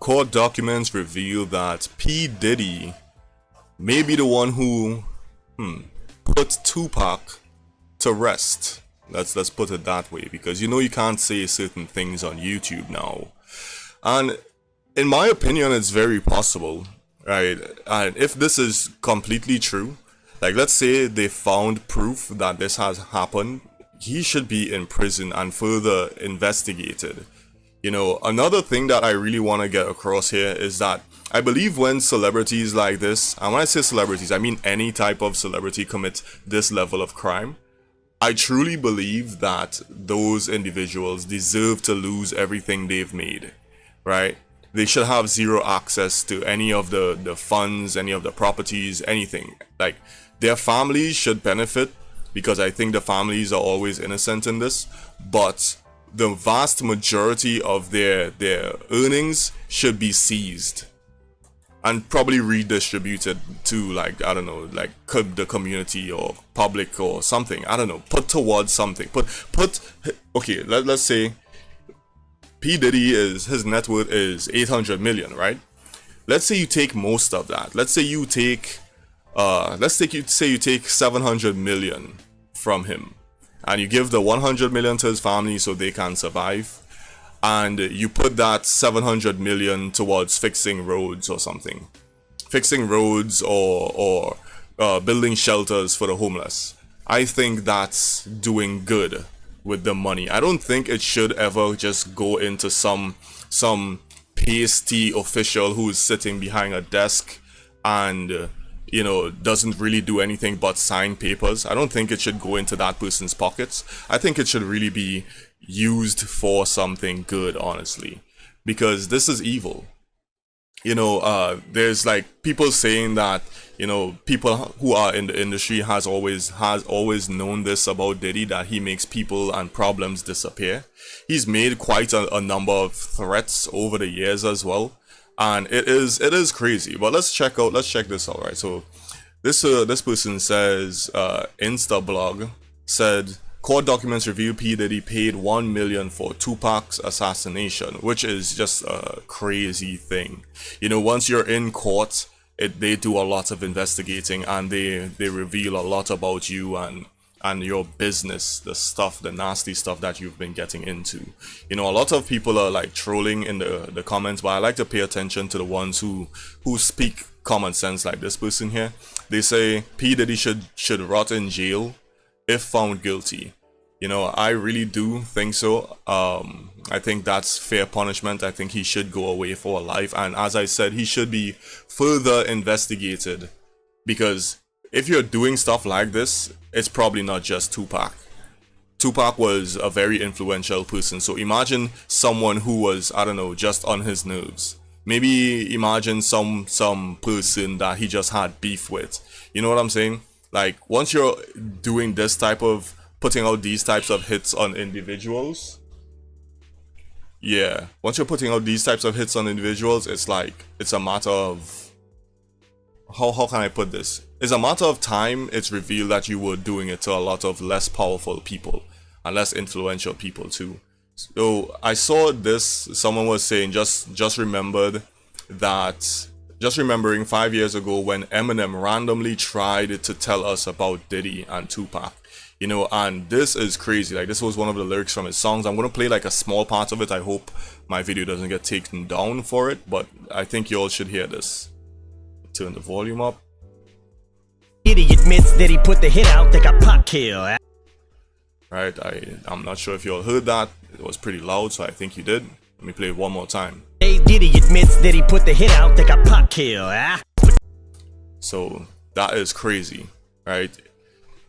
court documents reveal that P. Diddy may be the one who put Tupac to rest. Let's put it that way, because you know you can't say certain things on YouTube now. And in my opinion, it's very possible, right? And if this is completely true, like let's say they found proof that this has happened, he should be in prison and further investigated. You know, another thing that I really want to get across here is that I believe when celebrities like this, and when I say celebrities, I mean any type of celebrity commits this level of crime, I truly believe that those individuals deserve to lose everything they've made, right? They should have zero access to any of the funds, any of the properties, anything. Like, their families should benefit, because I think the families are always innocent in this, but the vast majority of their earnings should be seized and probably redistributed to, like, I don't know, like the community or public or something. I don't know, put towards something. Okay, let's say P. Diddy his net worth is 800 million, right? Let's say you take most of that. Let's say you take you take 700 million from him, and you give the 100 million to his family so they can survive, and you put that 700 million towards fixing roads or something, fixing roads or building shelters for the homeless. I think that's doing good with the money. I don't think it should ever just go into some pasty official who is sitting behind a desk and you know, doesn't really do anything but sign papers. I don't think it should go into that person's pockets. I think it should really be used for something good, honestly, because this is evil. You know, there's like people saying that, you know, people who are in the industry has always known this about Diddy, that he makes people and problems disappear. He's made quite a number of threats over the years as well. And it is crazy. But let's check this out, right? So this person says, Instablog said, court documents reveal P. Diddy paid $1 million for Tupac's assassination, which is just a crazy thing. You know, once you're in court, they do a lot of investigating, and they reveal a lot about you and your business, the nasty stuff that you've been getting into. You know, a lot of people are like trolling in the comments, but I like to pay attention to the ones who speak common sense, like this person here. They say P. Diddy should rot in jail if found guilty. You know, I really do think so. I think that's fair punishment. I think he should go away for life, and as I said, he should be further investigated, because if you're doing stuff like this, it's probably not just Tupac. Tupac was a very influential person, so imagine someone who was, I don't know, just on his nerves. Maybe imagine some person that he just had beef with. You know what I'm saying? Like, once you're doing this type of, putting out these types of hits on individuals, yeah, once you're putting out these types of hits on individuals, it's like, it's a matter of, how can I put this? It's a matter of time it's revealed that you were doing it to a lot of less powerful people and less influential people too. So I saw this, someone was saying, just remembering 5 years ago when Eminem randomly tried to tell us about Diddy and Tupac. You know, and this is crazy. Like, this was one of the lyrics from his songs. I'm gonna play like a small part of it. I hope my video doesn't get taken down for it, but I think you all should hear this. Turn the volume up. Diddy admits that he put the hit out that got Pac killed. Right, I'm not sure if you all heard that. It was pretty loud, so I think you did. Let me play it one more time. Hey, Diddy admits that he put the hit out that got Pac killed. So that is crazy, right?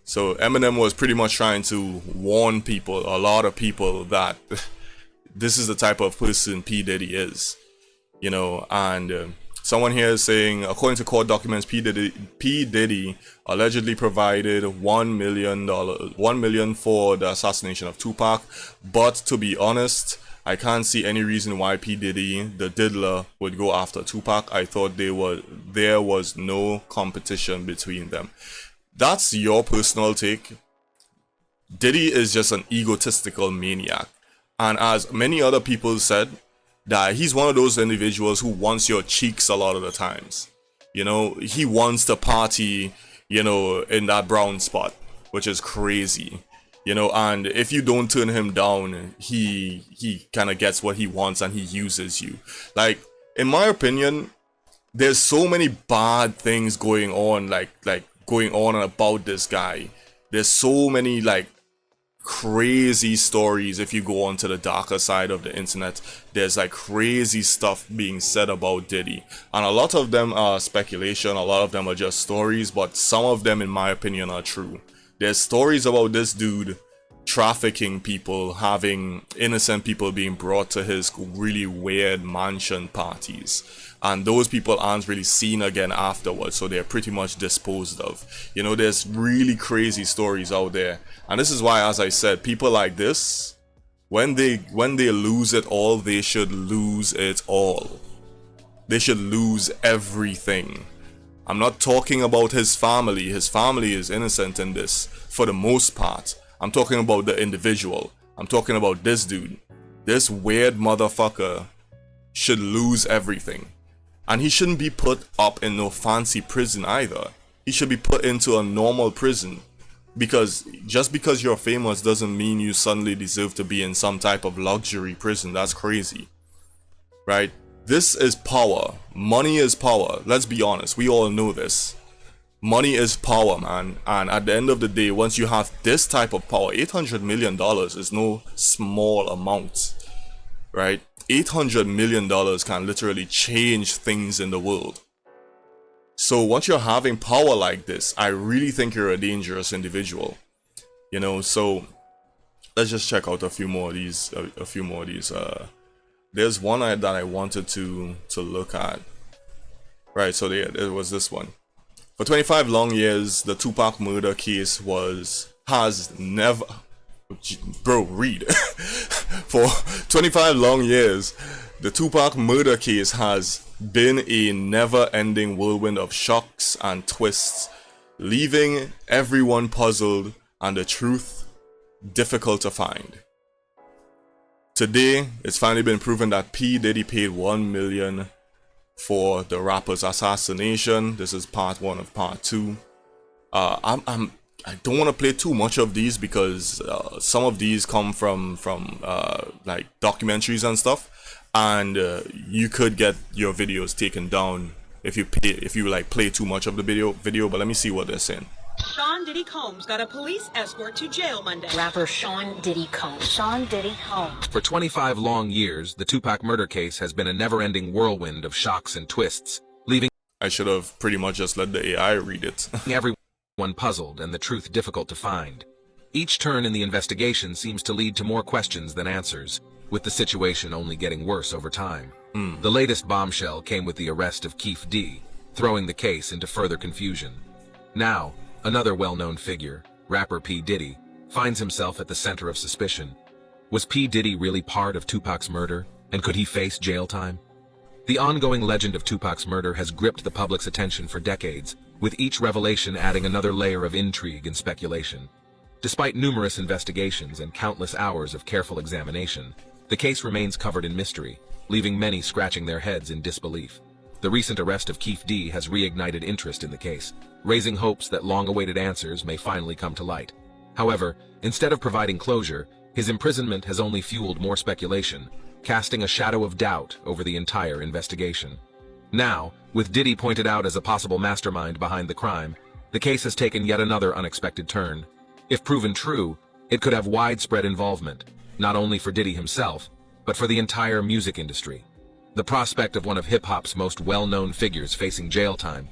So Eminem was pretty much trying to warn people, a lot of people, that this is the type of person P. Diddy is, you know. And someone here is saying, according to court documents, P. Diddy allegedly provided $1 million for the assassination of Tupac. But to be honest, I can't see any reason why P. Diddy, the diddler, would go after Tupac. I thought there was no competition between them. That's your personal take. Diddy is just an egotistical maniac. And as many other people said, that he's one of those individuals who wants your cheeks a lot of the times. You know, he wants to party, you know, in that brown spot, which is crazy. You know, and if you don't turn him down, he kind of gets what he wants and he uses you. Like, in my opinion, there's so many bad things going on, like going on and about this guy. There's so many like crazy stories. If you go onto the darker side of the internet, there's like crazy stuff being said about Diddy, and a lot of them are speculation, a lot of them are just stories, but some of them in my opinion are true. There's stories about this dude trafficking people, having innocent people being brought to his really weird mansion parties, and those people aren't really seen again afterwards, so they're pretty much disposed of. You know, there's really crazy stories out there, and this is why, as I said, people like this, when they lose it all, they should lose it all. They should lose everything. I'm not talking about his family. His family is innocent in this for the most part. I'm talking about the individual. I'm talking about this dude. This weird motherfucker should lose everything. And he shouldn't be put up in no fancy prison either. He should be put into a normal prison. Because just because you're famous doesn't mean you suddenly deserve to be in some type of luxury prison. That's crazy. Right? This is power. Money is power. Let's be honest. We all know this. Money is power, man. And at the end of the day, once you have this type of power, $800 million is no small amount. Right? $800 million can literally change things in the world. So once you're having power like this, I really think you're a dangerous individual. You know, so let's just check out a few more of these. There's one that I wanted to look at. Right, so there was this one. For 25 long years, the Tupac murder case has never... Bro, read. For 25 long years, the Tupac murder case has been a never-ending whirlwind of shocks and twists, leaving everyone puzzled and the truth difficult to find. Today, it's finally been proven that P. Diddy paid $1 million for the rapper's assassination. This is part 1 of part 2. I don't want to play too much of these because some of these come from like documentaries and stuff, and you could get your videos taken down if you like play too much of the video. But let me see what they're saying. Sean Diddy Combs got a police escort to jail Monday. Rapper Sean Diddy Combs. Sean Diddy Combs. For 25 long years, the Tupac murder case has been a never-ending whirlwind of shocks and twists, leaving... I should have pretty much just let the AI read it. everyone puzzled and the truth difficult to find. Each turn in the investigation seems to lead to more questions than answers, with the situation only getting worse over time. The latest bombshell came with the arrest of Keith D, throwing the case into further confusion. Now, another well-known figure, rapper P. Diddy, finds himself at the center of suspicion. Was P. Diddy really part of Tupac's murder, and could he face jail time? The ongoing legend of Tupac's murder has gripped the public's attention for decades, with each revelation adding another layer of intrigue and speculation. Despite numerous investigations and countless hours of careful examination, the case remains covered in mystery, leaving many scratching their heads in disbelief. The recent arrest of Keith D has reignited interest in the case, raising hopes that long-awaited answers may finally come to light. However, instead of providing closure, his imprisonment has only fueled more speculation, casting a shadow of doubt over the entire investigation. Now, with Diddy pointed out as a possible mastermind behind the crime, the case has taken yet another unexpected turn. If proven true, it could have widespread involvement, not only for Diddy himself, but for the entire music industry. The prospect of one of hip-hop's most well-known figures facing jail time.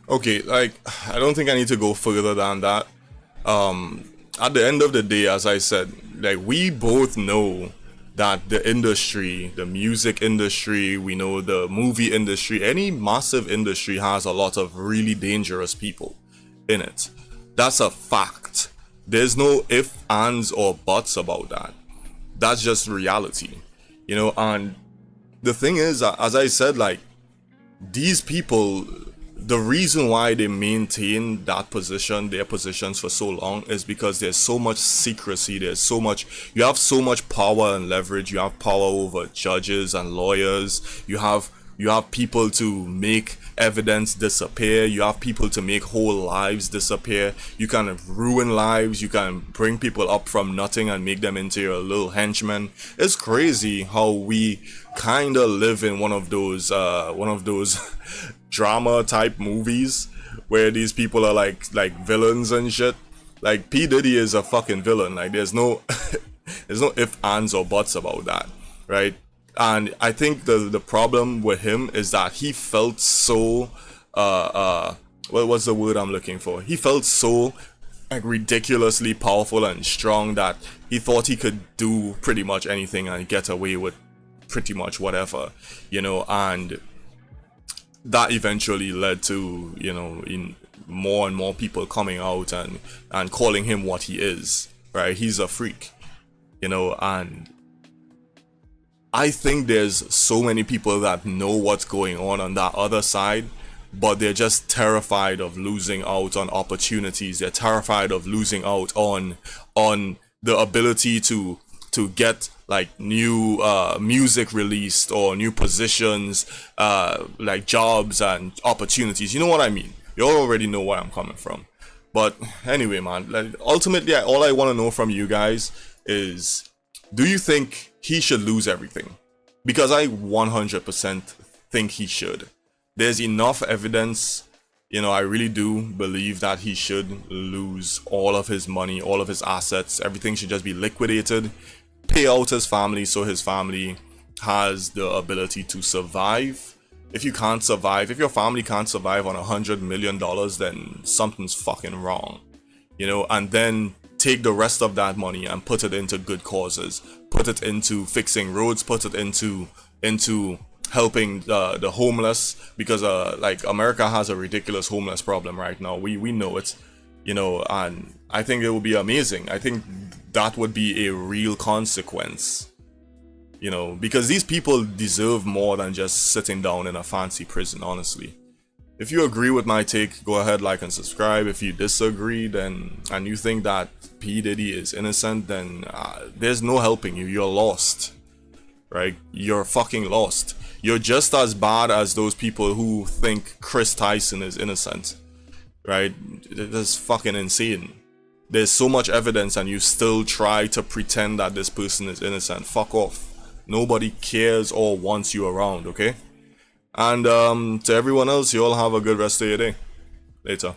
Okay, like, I don't think I need to go further than that. At the end of the day, as I said, like, we both know that the industry, the music industry, we know the movie industry, any massive industry has a lot of really dangerous people in it. That's a fact. There's no ifs, ands, or buts about that. That's just reality, you know. And the thing is, as I said, like, these people, the reason why they maintain that position, their positions for so long, is because there's so much secrecy. There's so much, you have so much power and leverage. You have power over judges and lawyers. You have people to make evidence disappear. You have people to make whole lives disappear. You can ruin lives. You can bring people up from nothing and make them into your little henchmen. It's crazy how we kind of live in one of those drama type movies where these people are like villains and shit. Like P. Diddy is a fucking villain. Like there's no there's no ifs, ands, or buts about that, right? And I think the problem with him is that he felt so what's the word I'm looking for? He felt so like ridiculously powerful and strong that he thought he could do pretty much anything and get away with pretty much whatever, you know, and that eventually led to, you know, in more and more people coming out and calling him what he is, right? He's a freak, you know, and I think there's so many people that know what's going on that other side, but they're just terrified of losing out on opportunities. They're terrified of losing out on the ability to get like new music released or new positions, like jobs and opportunities. You know what I mean? You all already know where I'm coming from. But anyway, man, like, ultimately, all I want to know from you guys is, do you think he should lose everything? Because I 100% think he should. There's enough evidence, you know, I really do believe that he should lose all of his money, all of his assets. Everything should just be liquidated, pay out his family so his family has the ability to survive. If you can't survive, if your family can't survive on $100 million, then something's fucking wrong, you know, and then take the rest of that money and put it into good causes, put it into fixing roads, put it into helping the homeless, because like America has a ridiculous homeless problem right now. We know it, you know, and I think it would be amazing. I think that would be a real consequence, you know, because these people deserve more than just sitting down in a fancy prison, honestly. If you agree with my take, go ahead, like and subscribe. If you disagree, then, and you think that P. Diddy is innocent, then there's no helping you. You're lost, right? You're fucking lost. You're just as bad as those people who think Chris Tyson is innocent, right? That's fucking insane. There's so much evidence and you still try to pretend that this person is innocent. Fuck off. Nobody cares or wants you around, okay? And to everyone else, you all have a good rest of your day. Later.